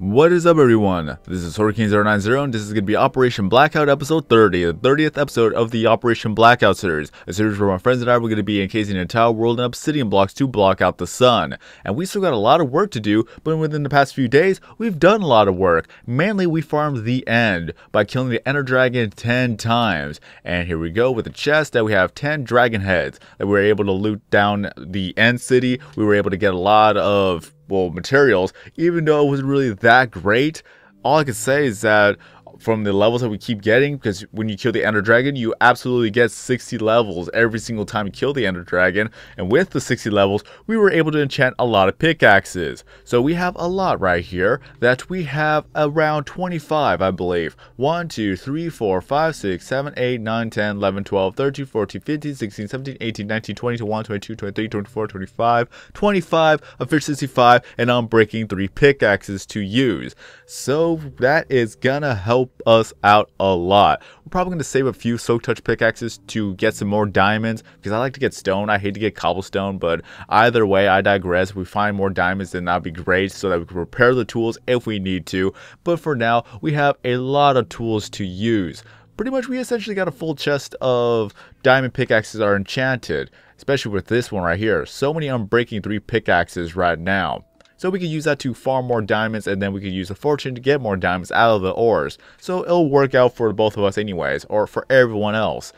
What is up, everyone? This is Hurricane090 and this is going to be Operation Blackout episode 30, the 30th episode of the Operation Blackout series, a series where my friends and I were going to be encasing an entire world in obsidian blocks to block out the sun. And we still got a lot of work to do, but within the past few days, we've done a lot of work. Mainly, we farmed the end by killing the Ender Dragon 10 times. And here we go with the chest that we have 10 dragon heads that we were able to loot down the end city. We were able to get a lot of materials, even though it wasn't really that great. All I can say is that from the levels that we keep getting, because when you kill the Ender Dragon, you absolutely get 60 levels every single time you kill the Ender Dragon, and with the 60 levels, we were able to enchant a lot of pickaxes. So we have a lot right here that we have around 25, I believe. 1, 2, 3, 4, 5, 6, 7, 8, 9, 10, 11, 12, 13, 14, 15, 16, 17, 18, 19, 20, 21, 22, 23, 24, 25, 25 of fish 65, and I'm breaking 3 pickaxes to use. So that is gonna help us out a lot. We're probably going to save a few soak touch pickaxes to get some more diamonds, because I like to get stone. I hate to get cobblestone, but either way, I digress. If we find more diamonds, then that'd be great, so that we can repair the tools if we need to. But for now, we have a lot of tools to use. Pretty much, we essentially got a full chest of diamond pickaxes are enchanted, especially with this one right here. So many unbreaking 3 pickaxes right now. So we could use that to farm more diamonds, and then we could use the fortune to get more diamonds out of the ores. So it'll work out for both of us anyways, or for everyone else.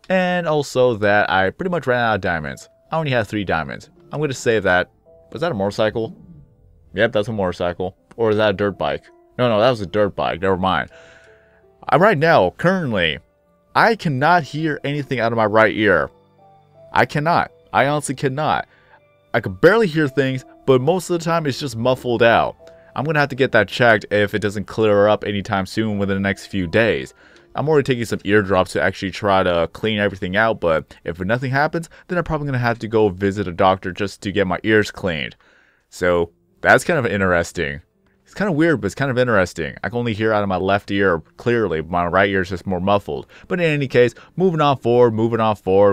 And also that I pretty much ran out of diamonds. I only have 3 diamonds. I'm going to save that. Was that a motorcycle? Yep, that's a motorcycle. Or is that a dirt bike? No, that was a dirt bike. Never mind. Right now, currently, I cannot hear anything out of my right ear. I cannot. I honestly cannot. I can barely hear things, but most of the time it's just muffled out. I'm going to have to get that checked if it doesn't clear up anytime soon within the next few days. I'm already taking some eardrops to actually try to clean everything out, but if nothing happens, then I'm probably going to have to go visit a doctor just to get my ears cleaned. So that's kind of interesting. It's kind of weird, but it's kind of interesting. I can only hear out of my left ear clearly. My right ear is just more muffled. But in any case, moving on forward.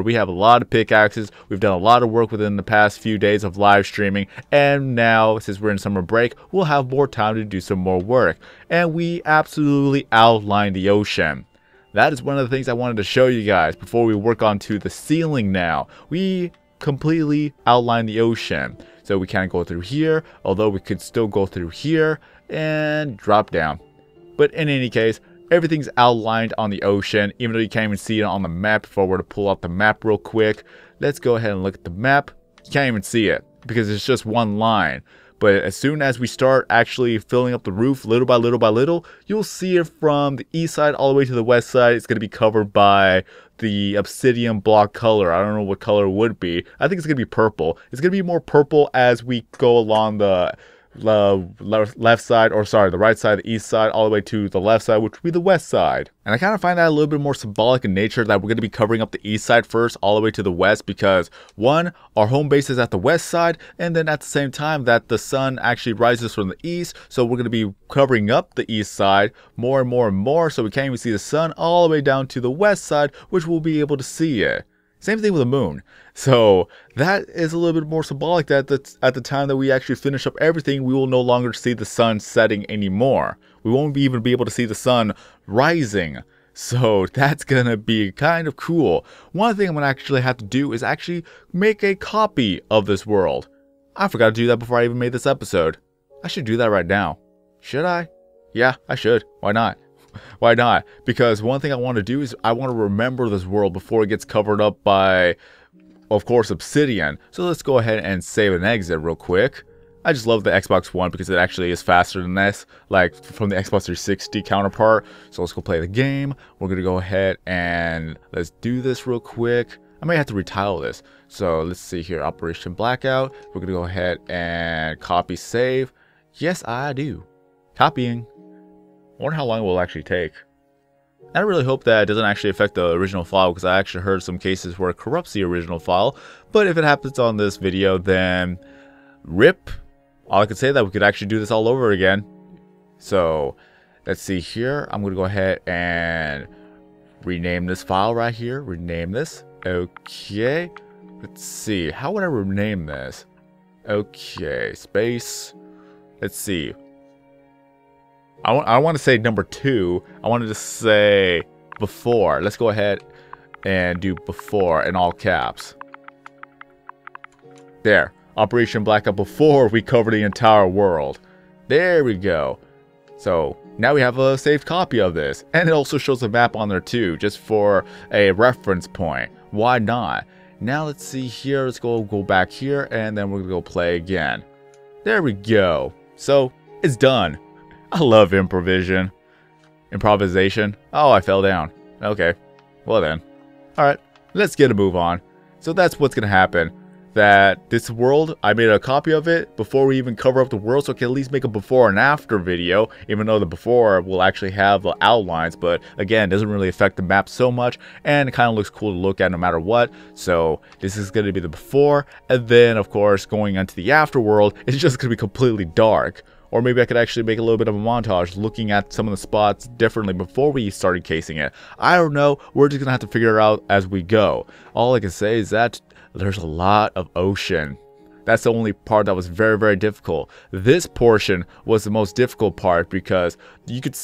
We have a lot of pickaxes. We've done a lot of work within the past few days of live streaming. And now, since we're in summer break, we'll have more time to do some more work. And we absolutely outlined the ocean. That is one of the things I wanted to show you guys before we work onto the ceiling now. We completely outlined the ocean. So we can't go through here, although we could still go through here and drop down. But in any case, everything's outlined on the ocean, even though you can't even see it on the map. If I were to pull out the map real quick, let's go ahead and look at the map. You can't even see it because it's just one line. But as soon as we start actually filling up the roof little by little, you'll see it from the east side all the way to the west side. It's going to be covered by the obsidian block color. I don't know what color it would be. I think it's going to be purple. It's going to be more purple as we go along the left side, or sorry, the right side, the east side, all the way to the left side, which would be the west side. And I kind of find that a little bit more symbolic in nature, that we're going to be covering up the east side first all the way to the west, because one, our home base is at the west side, and then at the same time that the sun actually rises from the east, so we're going to be covering up the east side more and more, so we can't even see the sun all the way down to the west side, which we'll be able to see it. Same thing with the moon. So that is a little bit more symbolic that at the time that we actually finish up everything, we will no longer see the sun setting anymore. We won't even be able to see the sun rising. So that's going to be kind of cool. One thing I'm going to actually have to do is actually make a copy of this world. I forgot to do that before I even made this episode. I should do that right now. Should I? Yeah, I should. Why not? Why not? Because one thing I want to do is I want to remember this world before it gets covered up by, of course, obsidian. So let's go ahead and save and exit real quick. I just love the Xbox One because it actually is faster than this, like from the Xbox 360 counterpart. So let's go play the game. We're going to go ahead and let's do this real quick. I may have to retile this. So let's see here, Operation Blackout. We're going to go ahead and copy save. Yes, I do. Copying. I wonder how long it will actually take. I really hope that it doesn't actually affect the original file, because I actually heard some cases where it corrupts the original file. But if it happens on this video, then RIP. All I can say is that we could actually do this all over again. So let's see here. I'm going to go ahead and rename this file right here. Rename this. Okay. Let's see. How would I rename this? Okay. Space. Let's see. I want to say number 2. I wanted to say before. Let's go ahead and do before in all caps. There. Operation Blackout before we cover the entire world. There we go. So now we have a saved copy of this. And it also shows a map on there too, just for a reference point. Why not? Now let's see here. Let's go back here, and then we're going to go play again. There we go. So it's done. I love improvisation. Oh, I fell down. Okay. Well then. Alright. Let's get a move on. So that's what's going to happen. That this world, I made a copy of it before we even cover up the world, so I can at least make a before and after video, even though the before will actually have the outlines, but again, doesn't really affect the map so much, and it kind of looks cool to look at no matter what. So this is going to be the before, and then of course going into the after world, it's just going to be completely dark. Or maybe I could actually make a little bit of a montage looking at some of the spots differently before we started casing it. I don't know, we're just going to have to figure it out as we go. All I can say is that there's a lot of ocean. That's the only part that was very, very difficult. This portion was the most difficult part because you could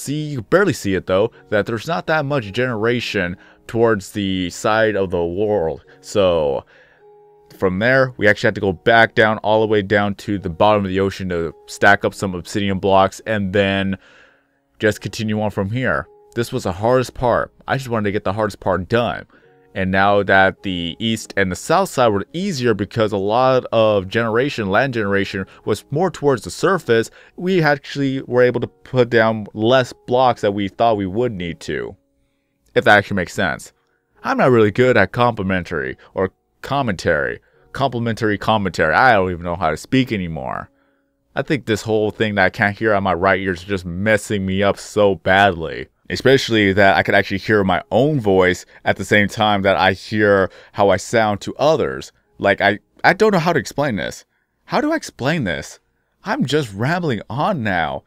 barely see it though, that there's not that much generation towards the side of the world. So from there, we actually had to go back down all the way down to the bottom of the ocean to stack up some obsidian blocks and then just continue on from here. This was the hardest part. I just wanted to get the hardest part done. And now that the east and the south side were easier because a lot of land generation was more towards the surface, we actually were able to put down less blocks that we thought we would need to. If that actually makes sense. I'm not really good at complimentary commentary. I don't even know how to speak anymore. I think this whole thing that I can't hear on my right ear is just messing me up so badly. Especially that I could actually hear my own voice at the same time that I hear how I sound to others. Like, I don't know how to explain this. How do I explain this? I'm just rambling on now.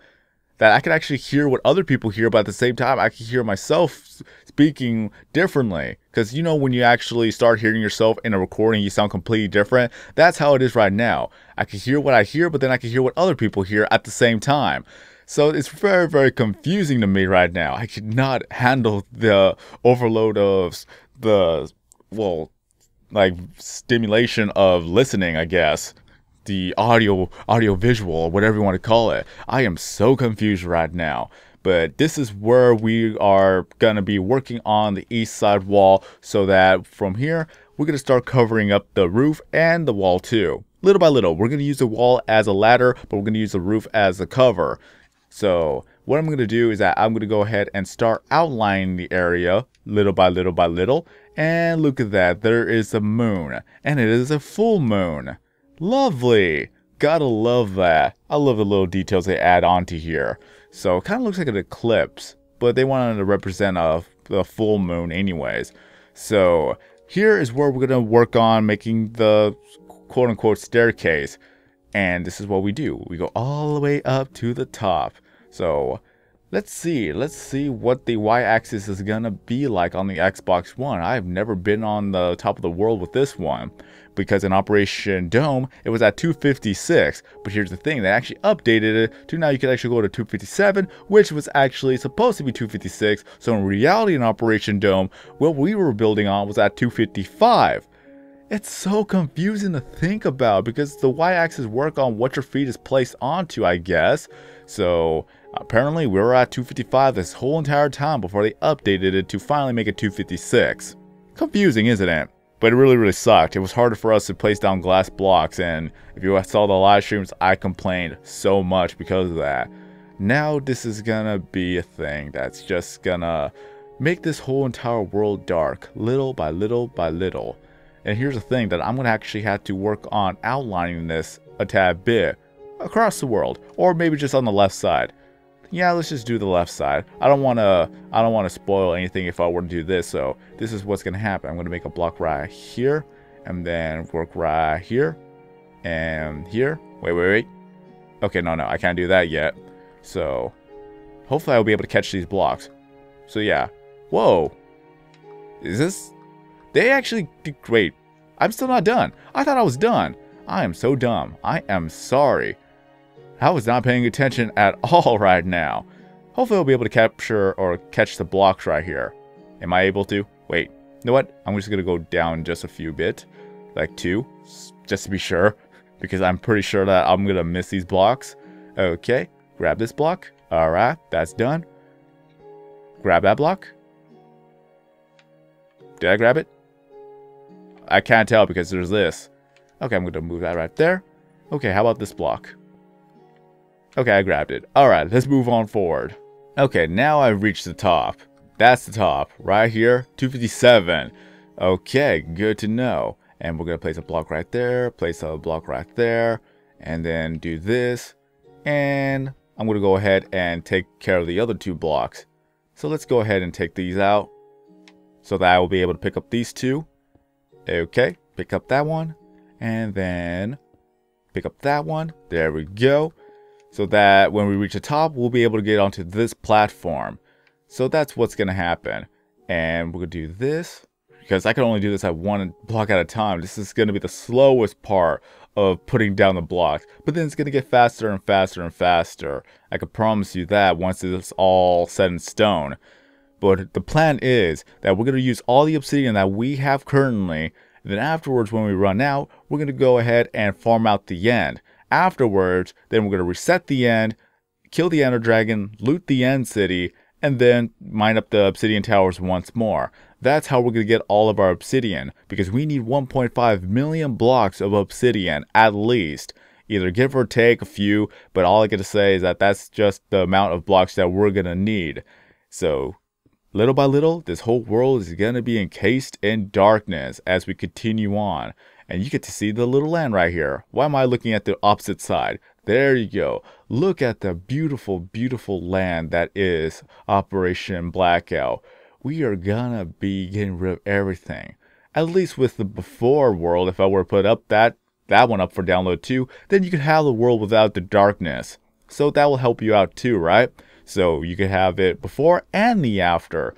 That I could actually hear what other people hear, but at the same time, I can hear myself speaking differently. Because, you know, when you actually start hearing yourself in a recording, you sound completely different. That's how it is right now. I can hear what I hear, but then I can hear what other people hear at the same time. So it's very, very confusing to me right now. I cannot handle the overload of the, well, like stimulation of listening, I guess. The audio visual, or whatever you want to call it. I am so confused right now. But this is where we are going to be working on the east side wall so that from here, we're going to start covering up the roof and the wall too. Little by little, we're going to use the wall as a ladder, but we're going to use the roof as a cover. So what I'm going to do is that I'm going to go ahead and start outlining the area little by little by little. And look at that, there is a moon. And it is a full moon. Lovely. Gotta love that. I love the little details they add onto here. So it kind of looks like an eclipse, but they wanted to represent the full moon anyways. So here is where we're going to work on making the quote-unquote staircase. And this is what we do. We go all the way up to the top. So let's see what the y-axis is gonna be like on the Xbox One. I've never been on the top of the world with this one, because in Operation Dome it was at 256. But here's the thing, they actually updated it to now you can actually go to 257, which was actually supposed to be 256. So in reality, in Operation Dome, what we were building on was at 255. It's so confusing to think about because the y-axis work on what your feet is placed onto, I guess. So apparently we were at 255 this whole entire time before they updated it to finally make it 256. Confusing, isn't it? But it really, really sucked. It was harder for us to place down glass blocks, and if you saw the live streams, I complained so much because of that. Now this is gonna be a thing that's just gonna make this whole entire world dark, little by little by little. And here's the thing, that I'm going to actually have to work on outlining this a tad bit across the world, or maybe just on the left side. Yeah, let's just do the left side. I don't want to spoil anything if I were to do this. So this is what's going to happen. I'm going to make a block right here, and then work right here and here. Wait. Okay, no, I can't do that yet. So hopefully I'll be able to catch these blocks. So yeah. Whoa. Is this? They actually did great. I'm still not done. I thought I was done. I am so dumb. I am sorry. I was not paying attention at all right now. Hopefully I'll be able to capture or catch the blocks right here. Am I able to? Wait, you know what? I'm just going to go down just a few bit. Like 2, just to be sure. Because I'm pretty sure that I'm going to miss these blocks. Okay, grab this block. Alright, that's done. Grab that block. Did I grab it? I can't tell because there's this. Okay, I'm going to move that right there. Okay, how about this block? Okay, I grabbed it. Alright, let's move on forward. Okay, now I've reached the top. That's the top. Right here, 257. Okay, good to know. And we're going to place a block right there. Place a block right there. And then do this. And I'm going to go ahead and take care of the other 2 blocks. So let's go ahead and take these out. So that I will be able to pick up these 2. Okay, pick up that one. And then pick up that one. There we go. So that when we reach the top, we'll be able to get onto this platform. So that's what's going to happen. And we're going to do this. Because I can only do this at 1 block at a time. This is going to be the slowest part of putting down the blocks. But then it's going to get faster and faster and faster. I can promise you that once it's all set in stone. But the plan is that we're going to use all the obsidian that we have currently. And then afterwards, when we run out, we're going to go ahead and farm out the end. Afterwards, then we're going to reset the end, kill the ender dragon, loot the end city, and then mine up the obsidian towers once more. That's how we're going to get all of our obsidian, because we need 1.5 million blocks of obsidian at least. Either give or take a few, but all I get to say is that that's just the amount of blocks that we're going to need. So, little by little, this whole world is going to be encased in darkness as we continue on. And you get to see the little land right here. Why am I looking at the opposite side? There you go. Look at the beautiful, beautiful land that is Operation Blackout. We are gonna be getting rid of everything. At least with the before world, if I were to put up that one up for download too, then you could have the world without the darkness. So that will help you out too, right? So you could have it before and the after.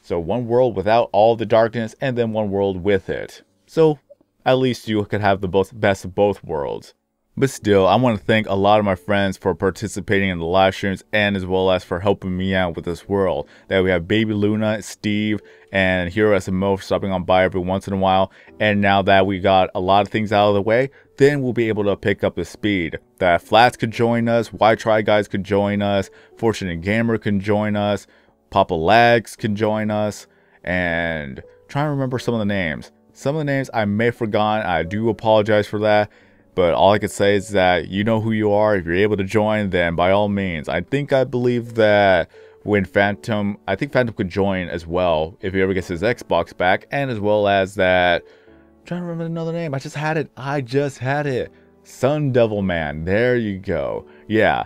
So one world without all the darkness and then one world with it. So at least you could have the best of both worlds. But still, I want to thank a lot of my friends for participating in the live streams and as well as for helping me out with this world. That we have Baby Luna, Steve, and Hero SMO stopping on by every once in a while. And now that we got a lot of things out of the way, then we'll be able to pick up the speed. That Flats could join us, Y-Try Guys could join us, Fortunate Gamer can join us, Papa Lags can join us, and trying to remember some of the names. Some of the names I may have forgotten. I do apologize for that. But all I can say is that you know who you are. If you're able to join, then by all means. I believe that when Phantom, I think Phantom could join as well if he ever gets his Xbox back. And as well as that, I'm trying to remember another name. I just had it. Sun Devil Man. There you go. Yeah,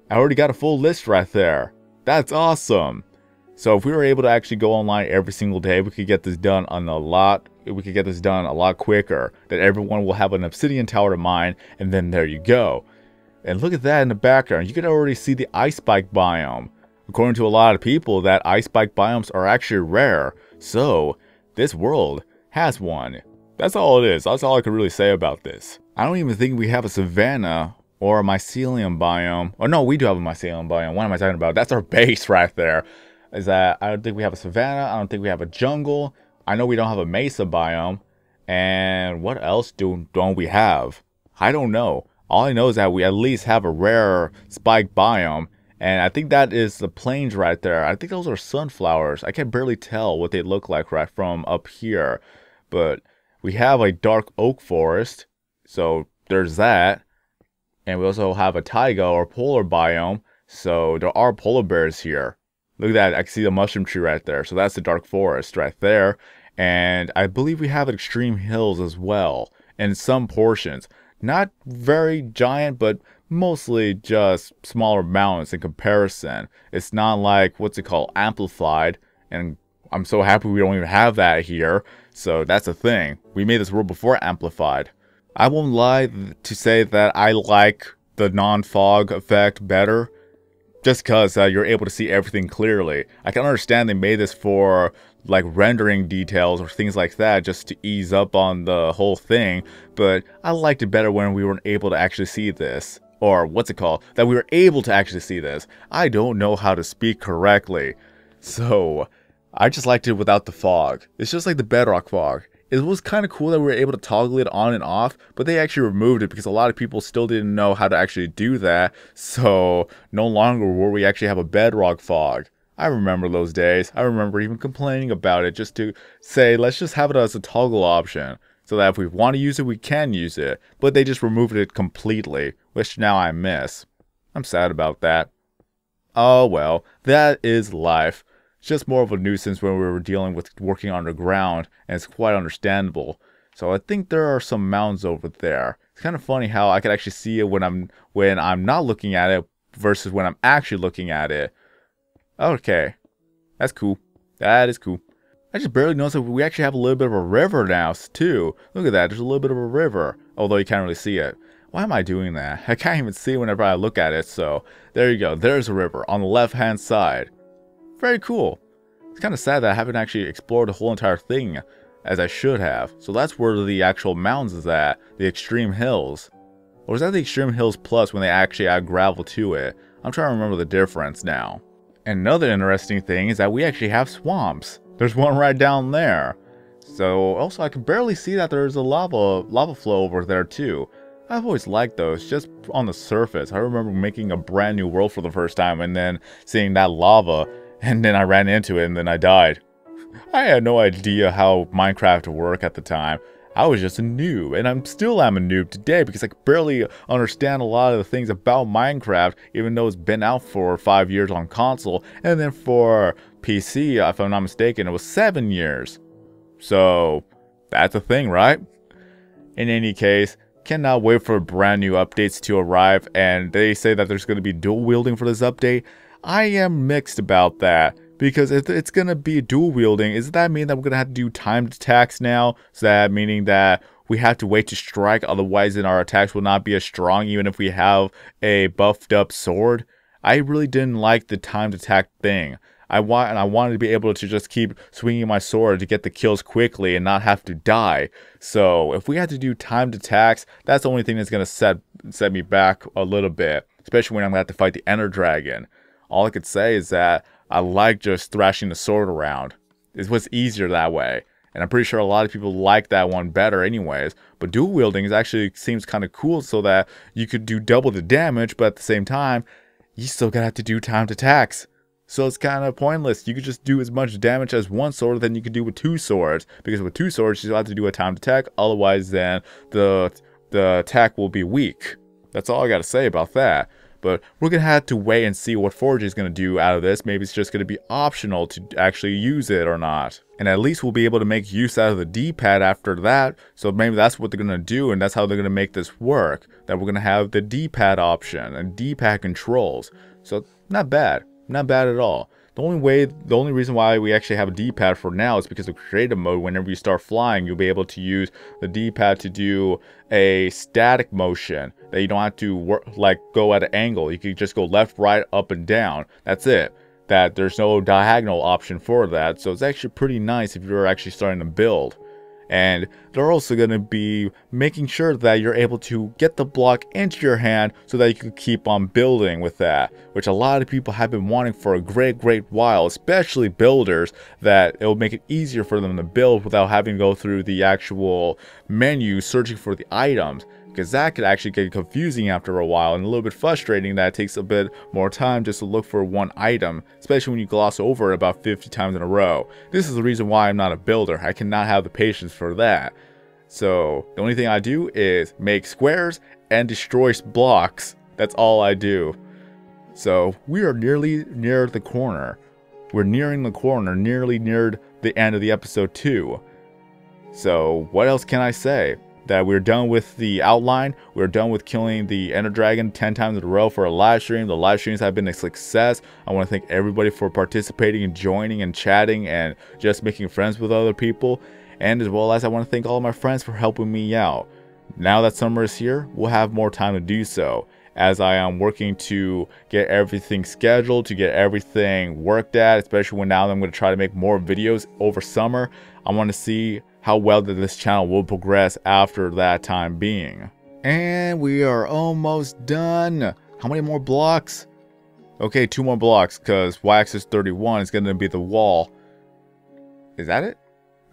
I already got a full list right there. That's awesome. So if we were able to actually go online every single day, we could get this done on a lot quicker. That everyone will have an obsidian tower to mine, and then there you go. And look at that in the background. You can already see the ice spike biome. According to a lot of people, that ice spike biomes are actually rare. So this world has one. That's all it is. That's all I can really say about this. I don't even think we have a savanna or a mycelium biome. Oh no, we do have a mycelium biome. What am I talking about? That's our base right there. Is that I don't think we have a savanna. I don't think we have a jungle. I know we don't have a mesa biome. And what else don't we have? I don't know. All I know is that we at least have a rare spike biome. And I think that is the plains right there. I think those are sunflowers. I can barely tell what they look like right from up here. But we have a dark oak forest. So there's that. And we also have a taiga or polar biome. So there are polar bears here. Look at that. I can see the mushroom tree right there. So that's the dark forest right there. And I believe we have extreme hills as well. In some portions. Not very giant, but mostly just smaller mountains in comparison. It's not like, what's it called, amplified. And I'm so happy we don't even have that here. So that's the thing. We made this world before amplified. I won't lie to say that I like the non-fog effect better. Just because you're able to see everything clearly. I can understand they made this for like rendering details or things like that just to ease up on the whole thing. But I liked it better when we weren't able to actually see this. or what's it called, that we were able to actually see this. I don't know how to speak correctly. So I just liked it without the fog. It's just like the Bedrock fog. It was kind of cool that we were able to toggle it on and off, but they actually removed it because a lot of people still didn't know how to actually do that. So no longer will we actually have a Bedrock fog. I remember those days. I remember even complaining about it just to say, let's just have it as a toggle option, so that if we want to use it, we can use it. But they just removed it completely, which now I miss. I'm sad about that. Oh well, that is life. It's just more of a nuisance when we were dealing with working underground, and it's quite understandable. So I think there are some mountains over there. It's kind of funny how I can actually see it when I'm not looking at it versus when I'm actually looking at it. Okay, that's cool. That is cool. I just barely noticed that we actually have a little bit of a river now too. Look at that, there's a little bit of a river, although you can't really see it. Why am I doing that? I can't even see whenever I look at it. So there you go, there's a river on the left hand side. Very cool. It's kind of sad that I haven't actually explored the whole entire thing as I should have. So that's where the actual mountains is at, the extreme hills. Or is that the extreme hills plus when they actually add gravel to it? I'm trying to remember the difference now. And another interesting thing is that we actually have swamps. There's one right down there. So also I can barely see that there's a lava flow over there too. I've always liked those, just on the surface. I remember making a brand new world for the first time and then seeing that lava. And then I ran into it and then I died. I had no idea how Minecraft worked at the time. I was just a noob, and I'm still a noob today because I barely understand a lot of the things about Minecraft, even though it's been out for 5 years on console, and then for PC, if I'm not mistaken, it was 7 years. So that's a thing, right? In any case, cannot wait for brand new updates to arrive, and they say that there's going to be dual wielding for this update. I am mixed about that, because if it's going to be dual wielding, does that mean that we're going to have to do timed attacks now? Is that meaning that we have to wait to strike, otherwise then our attacks will not be as strong even if we have a buffed up sword? I really didn't like the timed attack thing. I wanted to be able to just keep swinging my sword to get the kills quickly and not have to die. So if we had to do timed attacks, that's the only thing that's going to set me back a little bit, especially when I'm going to have to fight the Ender Dragon. All I could say is that I like just thrashing the sword around. It was easier that way. And I'm pretty sure a lot of people like that one better anyways. But dual wielding actually seems kind of cool so that you could do double the damage, but at the same time, you still gotta have to do timed attacks. So it's kind of pointless. You could just do as much damage as one sword than you could do with two swords. Because with two swords, you still have to do a timed attack. Otherwise, then the attack will be weak. That's all I gotta say about that. But we're going to have to wait and see what Forge is going to do out of this. Maybe it's just going to be optional to actually use it or not. And at least we'll be able to make use out of the D-pad after that. So maybe that's what they're going to do, and that's how they're going to make this work. That we're going to have the D-pad option and D-pad controls. So not bad. Not bad at all. The only reason why we actually have a D-pad for now is because of creative mode. Whenever you start flying, you'll be able to use the D-pad to do a static motion that you don't have to go at an angle. You can just go left, right, up, and down. That's it. That there's no diagonal option for that. So it's actually pretty nice if you're actually starting to build. And they're also going to be making sure that you're able to get the block into your hand so that you can keep on building with that, which a lot of people have been wanting for a great while, especially builders, that it will make it easier for them to build without having to go through the actual menu searching for the items. Because that could actually get confusing after a while and a little bit frustrating that it takes a bit more time just to look for one item, especially when you gloss over it about 50 times in a row. This is the reason why I'm not a builder. I cannot have the patience for that. So the only thing I do is make squares and destroy blocks. That's all I do. So we are nearly near the corner. We're nearing the corner, nearly near the end of the episode 2. So what else can I say? That we're done with the outline. We're done with killing the Ender Dragon 10 times in a row for a live stream. The live streams have been a success. I want to thank everybody for participating and joining and chatting and just making friends with other people. And as well as I want to thank all of my friends for helping me out. Now that summer is here, we'll have more time to do so, as I am working to get everything scheduled, to get everything worked at, especially when now I'm going to try to make more videos over summer. I want to see how well that this channel will progress after that time being. And we are almost done. How many more blocks? Okay, 2 more blocks, because y-axis 31 is going to be the wall. Is that it?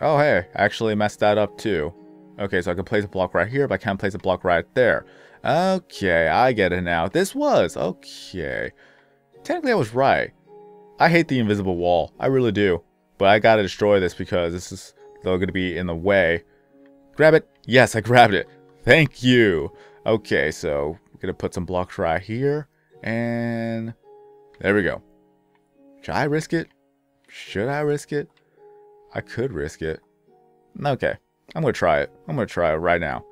Oh, hey, I actually messed that up too. Okay, so I can place a block right here, but I can't place a block right there. Okay, I get it now. This was, okay. Technically, I was right. I hate the invisible wall. I really do. But I gotta destroy this because this is still gonna be in the way. Grab it. Yes, I grabbed it. Thank you. Okay, so we're gonna put some blocks right here. And there we go. Should I risk it? Should I risk it? I could risk it. Okay, I'm gonna try it. I'm gonna try it right now.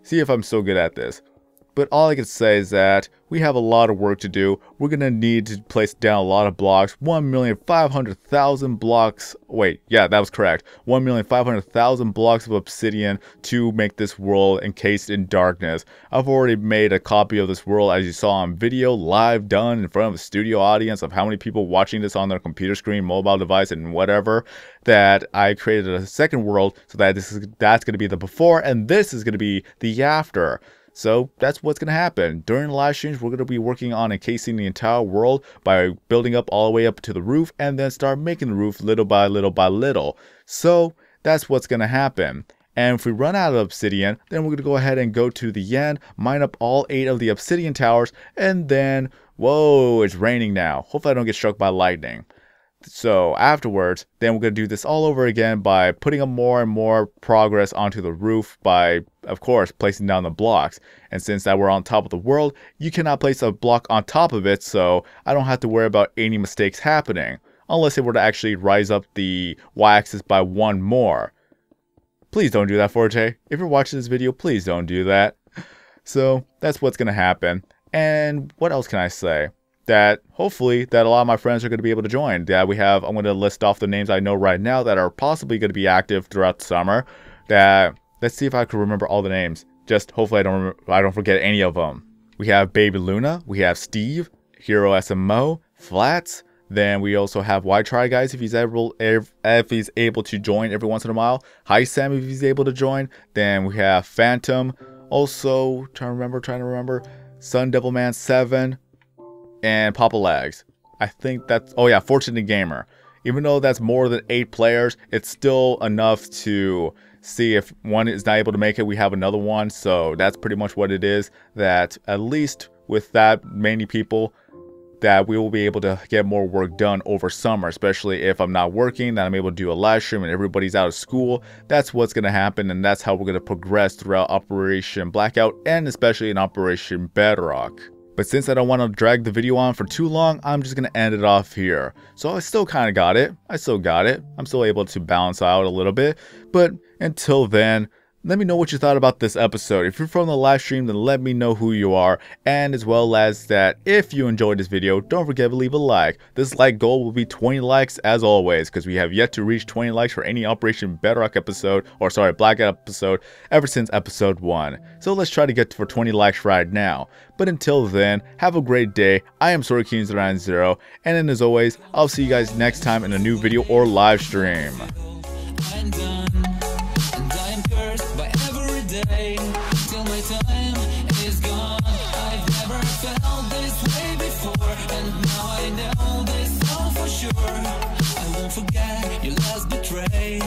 See if I'm so good at this. But all I can say is that we have a lot of work to do. We're going to need to place down a lot of blocks. 1,500,000 blocks. Wait, yeah, that was correct. 1,500,000 blocks of obsidian to make this world encased in darkness. I've already made a copy of this world, as you saw on video, live, done in front of a studio audience of how many people watching this on their computer screen, mobile device, and whatever. That I created a second world so that that's going to be the before, and this is going to be the after. So that's what's going to happen. During the live streams, we're going to be working on encasing the entire world by building up all the way up to the roof and then start making the roof little by little by little. So that's what's going to happen. And if we run out of obsidian, then we're going to go ahead and go to the end, mine up all 8 of the obsidian towers, and then, whoa, it's raining now. Hopefully I don't get struck by lightning. So afterwards, then we're going to do this all over again by putting up more and more progress onto the roof by, of course, placing down the blocks. And since that we're on top of the world, you cannot place a block on top of it, so I don't have to worry about any mistakes happening. Unless it were to actually rise up the y-axis by 1 more. Please don't do that, Forte. If you're watching this video, please don't do that. So that's what's going to happen. And what else can I say? That hopefully that a lot of my friends are going to be able to join. That we have, I'm going to list off the names I know right now that are possibly going to be active throughout the summer. That let's see if I can remember all the names. Just hopefully I don't forget any of them. We have Baby Luna, we have Steve, Hero SMO, Flats. Then we also have Y-Try guys if he's able to join every once in a while. Hi Sam if he's able to join. Then we have Phantom. Also trying to remember. Sun Devilman 7. And Papa Lags. I think that's, oh yeah, Fortunate Gamer. Even though that's more than 8 players, it's still enough to see if one is not able to make it, we have another one. So that's pretty much what it is. That at least with that many people, that we will be able to get more work done over summer. Especially if I'm not working, that I'm able to do a live stream and everybody's out of school. That's what's going to happen, and that's how we're going to progress throughout Operation Blackout and especially in Operation Bedrock. But since I don't want to drag the video on for too long, I'm just going to end it off here. So I still kind of got it. I'm still able to balance out a little bit. But until then, let me know what you thought about this episode. If you're from the live stream, then let me know who you are. And as well as that, if you enjoyed this video, don't forget to leave a like. This like goal will be 20 likes as always, because we have yet to reach 20 likes for any Operation Bedrock episode, or sorry, Blackout episode, ever since episode 1. So let's try to get for 20 likes right now. But until then, have a great day. I am SorryKings90, and then as always, I'll see you guys next time in a new video or live stream. Till my time is gone. I've never felt this way before, and now I know this all for sure. I won't forget your last betray.